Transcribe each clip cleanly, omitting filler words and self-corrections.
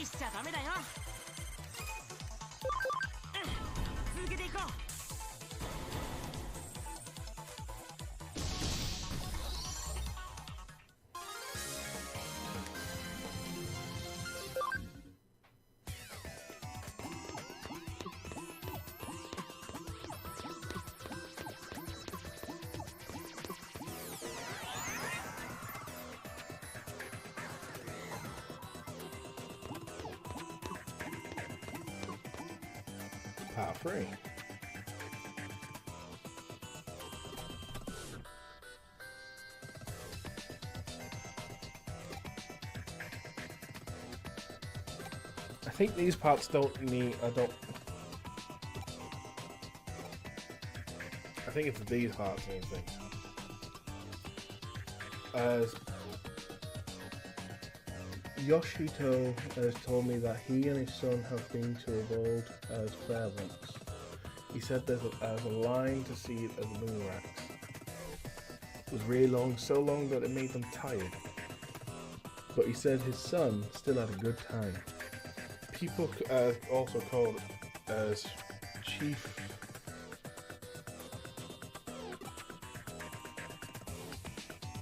しちゃダメだよ。続けていこう。Part 3. I think these parts don't need. I think it's these parts need things. As Yoshito has told me that he and his son have been to a world as fair once. He said there's a line to see it as moon racks. It was really long, so long that it made them tired. But he said his son still had a good time. People also called as Chief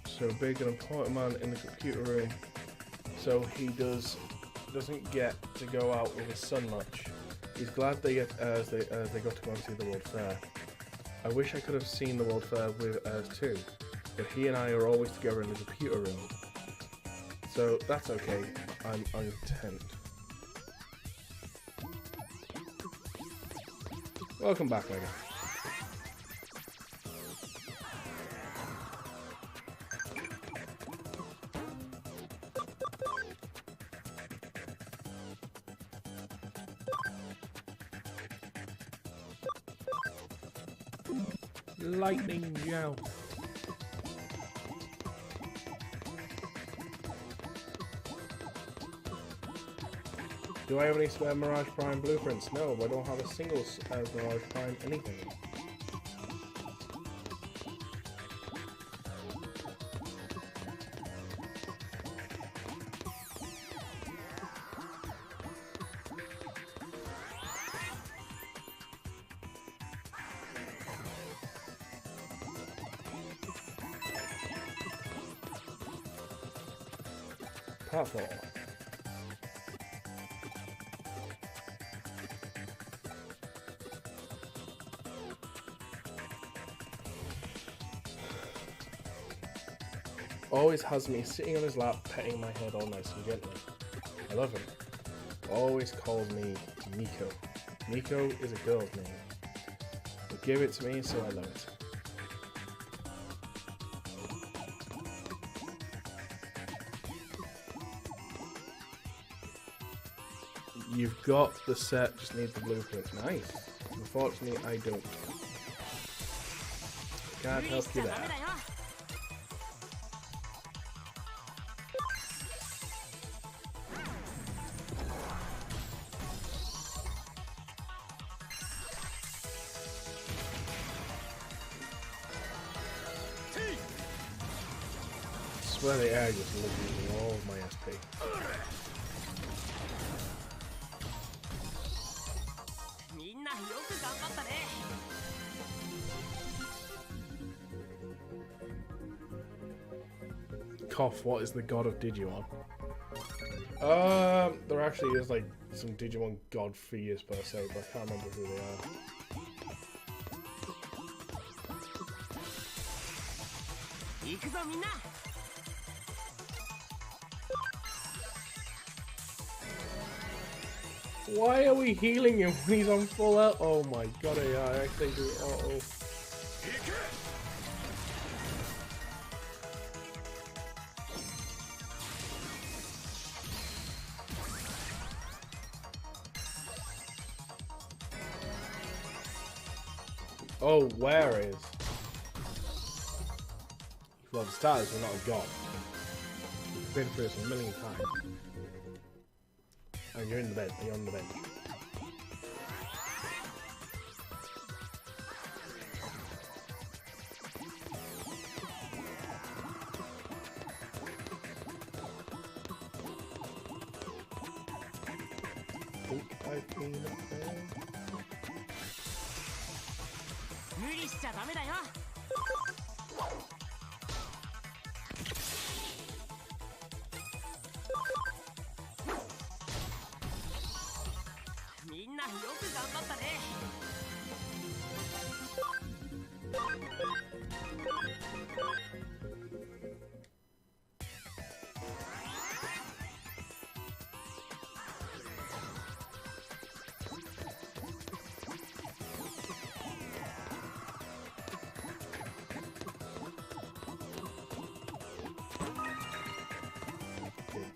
so big and important man in the computer room. So he doesn't get to go out with his son much. He's glad they got to go and see the World Fair. I wish I could have seen the World Fair with us too, but he and I are always together in the computer room. So that's okay. I'm content. Welcome back, Megan. Lightning Joust. Do I have any spare Mirage Prime blueprints? No, I don't have a single Mirage Prime anything. Part 4. Always has me sitting on his lap, petting my head all nice and gently. I love him. Always calls me Miko. Miko is a girl's name. But give it to me, so I love it. You've got the set, just need the blueprint. Nice. Unfortunately, I don't. Can't help you there. I swear the air just losing all of my SP. Cough, what is the god of Digimon? There actually is like some Digimon god figures per se, but I can't remember who they are. Why are we healing him when he's on full health? Oh my god, I actually do. Uh-oh. Oh, where is? Well, the stars are not a god. We've been through this a million times. And you're in the bed. You're on the bench. I've been a fan. 無理しちゃダメだよ。みんなよく頑張ったね。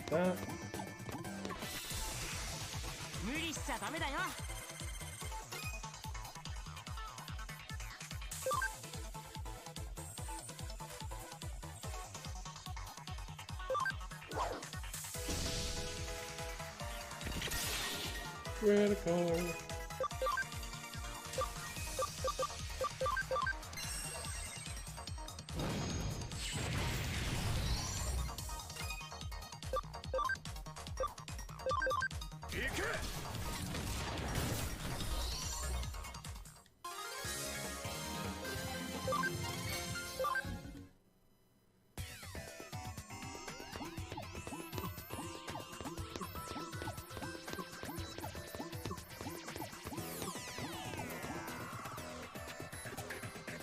That. 無理しちゃダメだよ。Critical.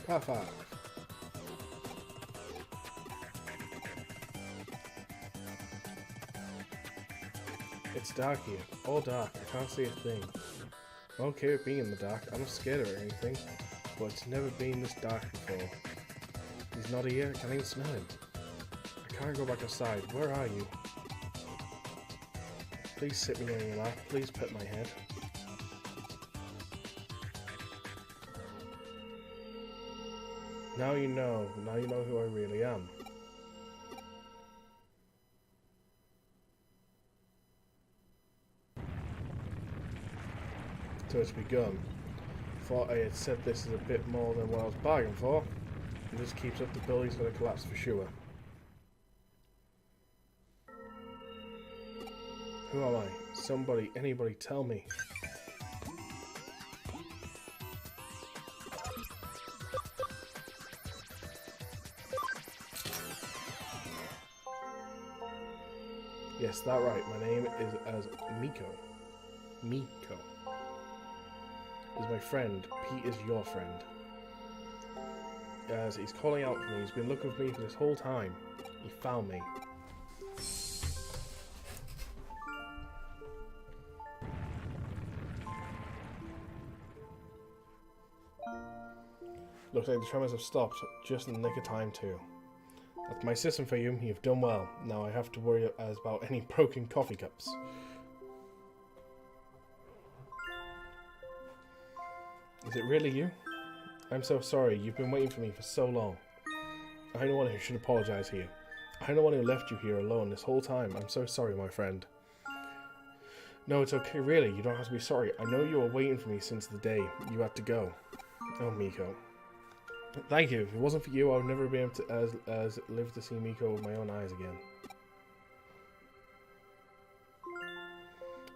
Perfect. It's dark here. All dark. I can't see a thing. I don't care being in the dark. I'm not scared of it or anything. But it's never been this dark before. He's not here. I can't even smell him. I can't go back outside. Where are you? Please sit me on your lap. Please pet my head. Now you know who I really am. So it's begun. Thought I had said this is a bit more than what I was bargaining for. If this keeps up, the building's gonna collapse for sure. Who am I? Somebody, anybody tell me. Yes, that right. My name is as Miko. Miko. Is my friend. Pete is your friend. As he's calling out for me. He's been looking for me for this whole time. He found me. Looks like the tremors have stopped just in the nick of time too. That's my system for you. You've done well. Now I have to worry about any broken coffee cups. Is it really you? I'm so sorry. You've been waiting for me for so long. I'm the one who should apologize here. I'm the one who left you here alone this whole time. I'm so sorry, my friend. No, it's okay, really. You don't have to be sorry. I know you were waiting for me since the day you had to go. Oh, Miko. Thank you. If it wasn't for you, I would never be able to live to see Miko with my own eyes again.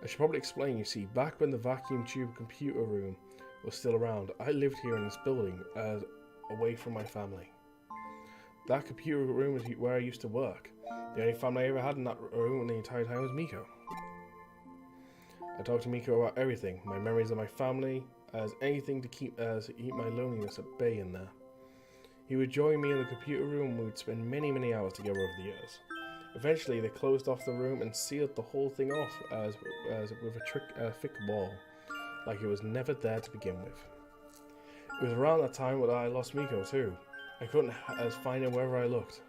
I should probably explain, you see, back when the vacuum tube computer room was still around, I lived here in this building, away from my family. That computer room is where I used to work. The only family I ever had in that room in the entire time was Miko. I talked to Miko about everything, my memories of my family, as anything to keep my loneliness at bay in there. He would join me in the computer room and we would spend many, many hours together over the years. Eventually, they closed off the room and sealed the whole thing off as with a thick wall, like it was never there to begin with. It was around that time that I lost Miko too. I couldn't find him wherever I looked.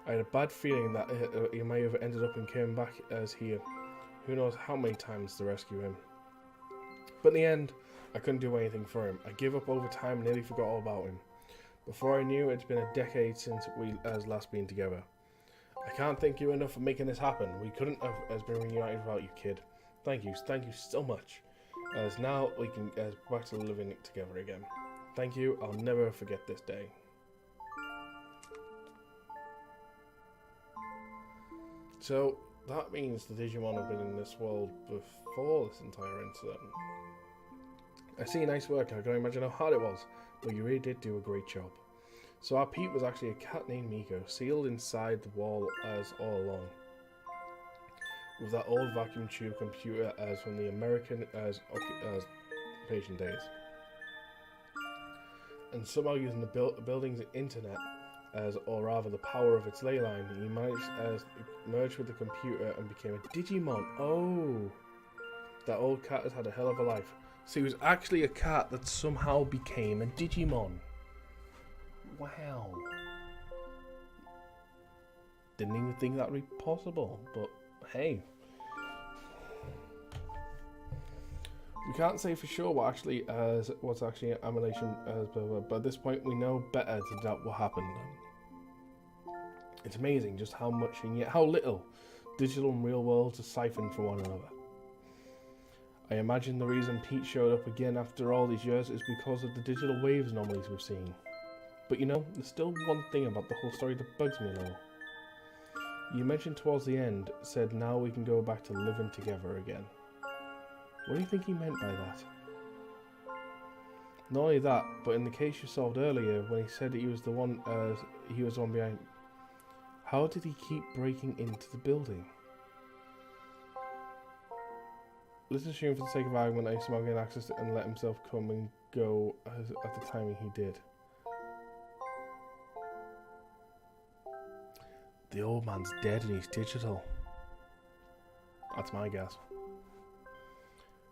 I had a bad feeling that he may have ended up and came back as here. Who knows how many times to rescue him. But in the end, I couldn't do anything for him. I gave up over time and nearly forgot all about him. Before I knew, it's been a decade since we last been together. I can't thank you enough for making this happen. We couldn't have been reunited without you, kid. Thank you so much. As now we can back to living together again. Thank you. I'll never forget this day. So That means the Digimon have been in this world before this entire incident. I see, nice work. I can't imagine how hard it was, but you really did do a great job. So our Pete was actually a cat named Miko, sealed inside the wall as all along. With that old vacuum tube computer as from the American as occupation days. And somehow using the building's internet as, or rather the power of its ley line, he managed as merged with the computer and became a Digimon. Oh, that old cat has had a hell of a life. So he was actually a cat that somehow became a Digimon. Wow. Didn't even think that would be possible, but hey. We can't say for sure what's actually an emulation, but at this point we know better to doubt what happened. It's amazing just how much and yet how little digital and real worlds are siphoned from one another. I imagine the reason Pete showed up again after all these years is because of the digital waves anomalies we've seen. But you know, there's still one thing about the whole story that bugs me a little. You mentioned towards the end, said now we can go back to living together again. What do you think he meant by that? Not only that, but in the case you solved earlier, when he said he was the one behind, how did he keep breaking into the building? Let's assume for the sake of argument that he somehow gained access to and let himself come and go at the timing he did. The old man's dead and he's digital. That's my guess.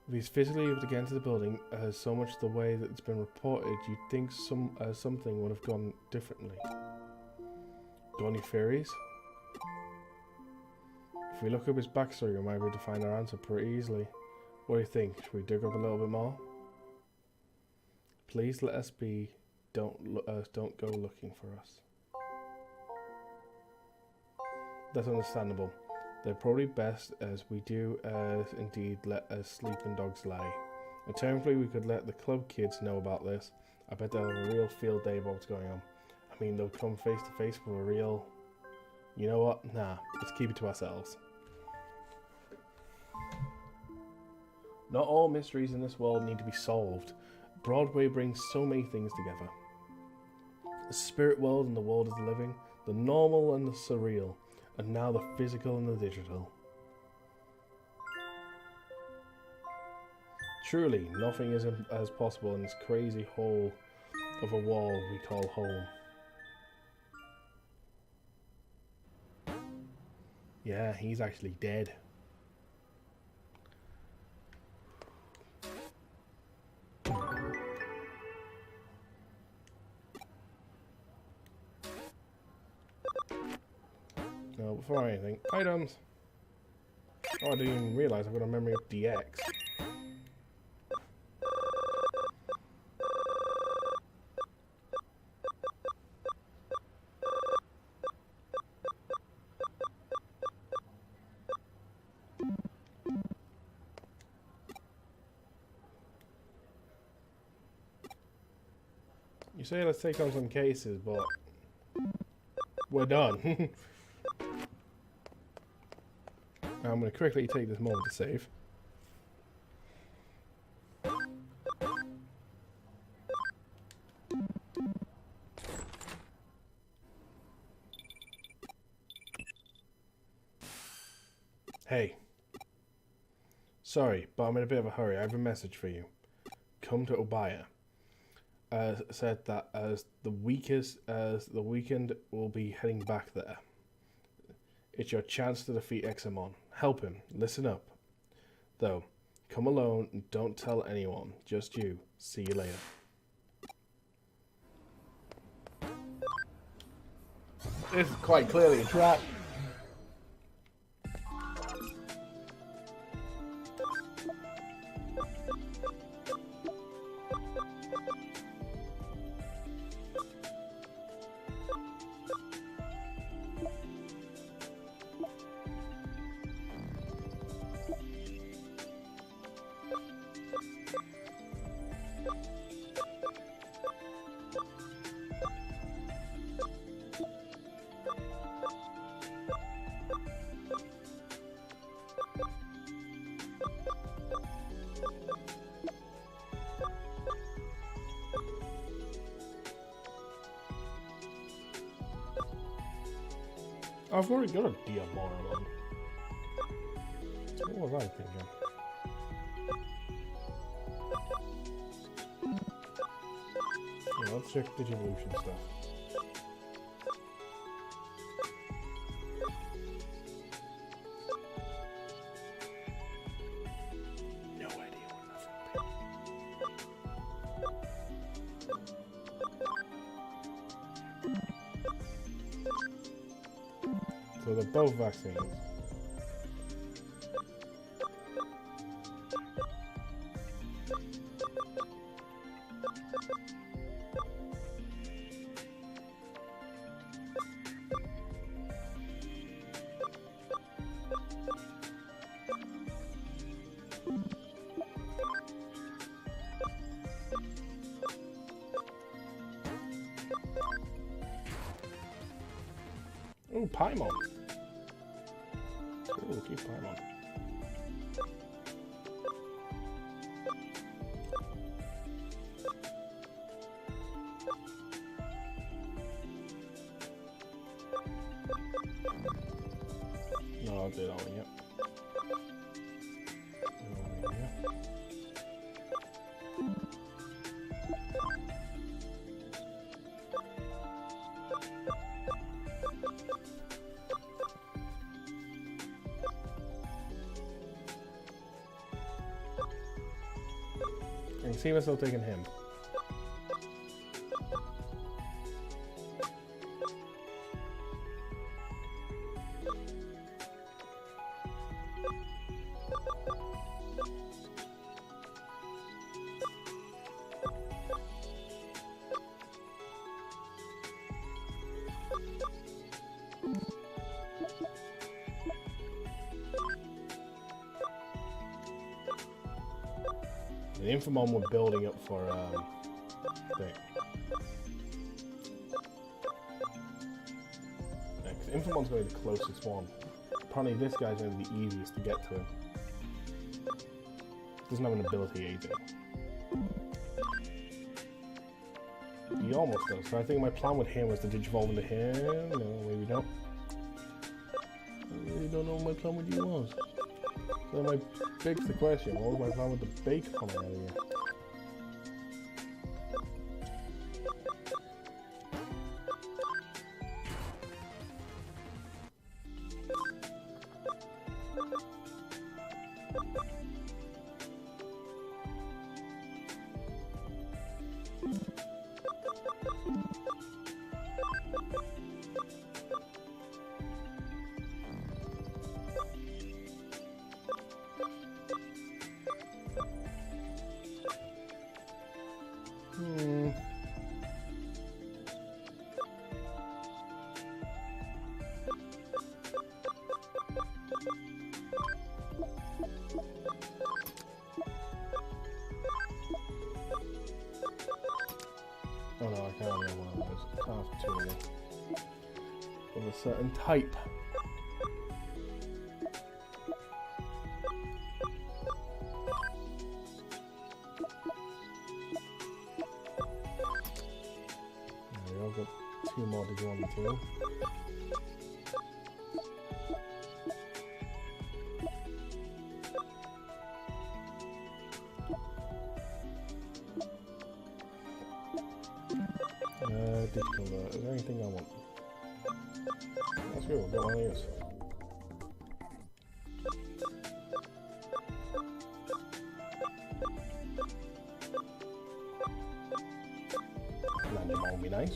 If he's physically able to get into the building, so much the way that it's been reported, you'd think something would have gone differently. Got any theories? If we look up his backstory, we might be able to find our answer pretty easily. What do you think? Should we dig up a little bit more? Please let us be. Don't go looking for us. That's understandable. They're probably best as we do indeed let us sleep and dogs lie. Alternatively, we could let the club kids know about this. I bet they'll have a real field day about what's going on. I mean, they'll come face to face with a real... You know what? Nah, let's keep it to ourselves. Not all mysteries in this world need to be solved. Broadway brings so many things together. The spirit world and the world of the living, the normal and the surreal, and now the physical and the digital. Truly, nothing is as possible in this crazy hole of a wall we call home. Yeah, he's actually dead. No, before anything, items. Oh, I didn't even realize I've got a memory of DX. You say let's take on some cases, but we're done. I'm going to quickly take this moment to save. Hey. Sorry, but I'm in a bit of a hurry. I have a message for you. Come to Obaya. Said that as the weekend will be heading back there. It's your chance to defeat Examon. Help him. Listen up. Though, come alone and don't tell anyone. Just you. See you later. This is quite clearly a trap. I've already got a Digimon one. What was I thinking? Yeah, let's check Digivolution stuff. No idea what that's going to be. So they're both vaccines. Oh, Paimon. Ooh, keep Paimon. No, I'll do that one, yep. And see myself taking him. The Infamon we're building up for thing. Yeah, because Infamon's going to be the closest one. Apparently this guy's going to be the easiest to get to him. Doesn't have an ability either. He almost does, so I think my plan with him was to digivolve into him. No, maybe not. I really don't know what my plan with you was. So that begs the question, what was my plan with the bake coming out of here? Oh no, I can't have one of those. I can't have two of them. Of a certain type. There we go, I've got two more to go on the team. Digital, is there anything I want? That's good, I've got one of these. Landing will be nice.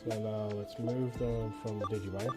So now let's move them from the Digibank.